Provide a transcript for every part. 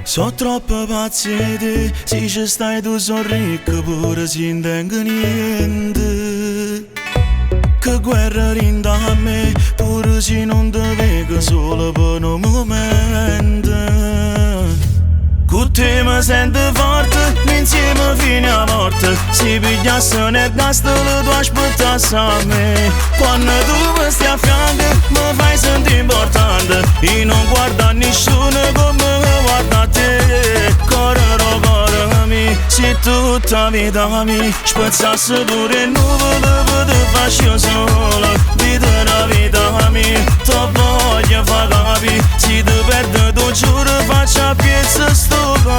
So troppo paziente, se ci stai tu sorricco pure si intenga niente. Che guerra rinda a me, pure se non ti vedo solo per un momento. Con te mi sento forte, insieme fino a morte. Se pigliasse nel gas te lo tu aspettassi a me. Quando tu mi stai a fianco mi fai sentire importante. E non guarda nessuno come guarda te. Correro, corremi, se tutta vita mi spezzasse pure il nuvole per te faccio solo. Vita la vita mia, ti voglio far capire. Se ti perdo tu giuro faccio a piezza sto cuore.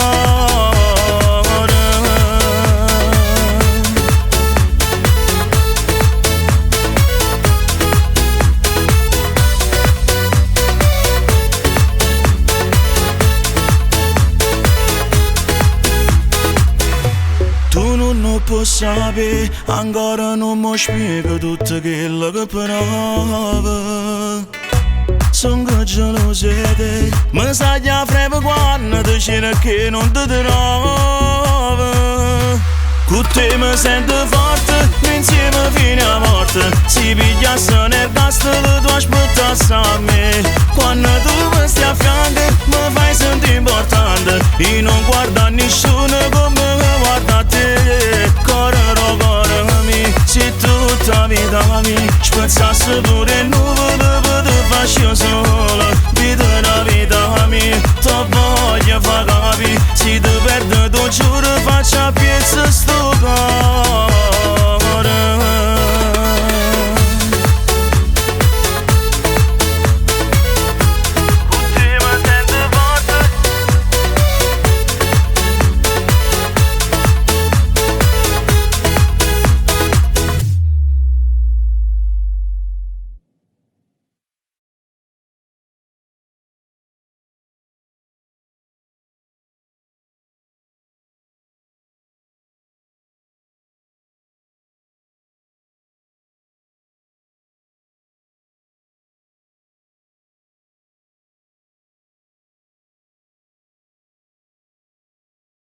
Tu non puoi sapere, ancora non mi spiego tutto quello che prova. Sono geloso di te, mi sa già freve quando ti c'era che non ti trovo. Con te mi sento forte, insieme fino a morte. Se pigliasse nel gas te lo tu aspettassi a me. Quando tu mi stai a fianco mi fai sentire importante. E non guarda nessuno come guarda te. Correro, corremi, se tutta vita mi spezzasse pure il nuvole per te faccio solo.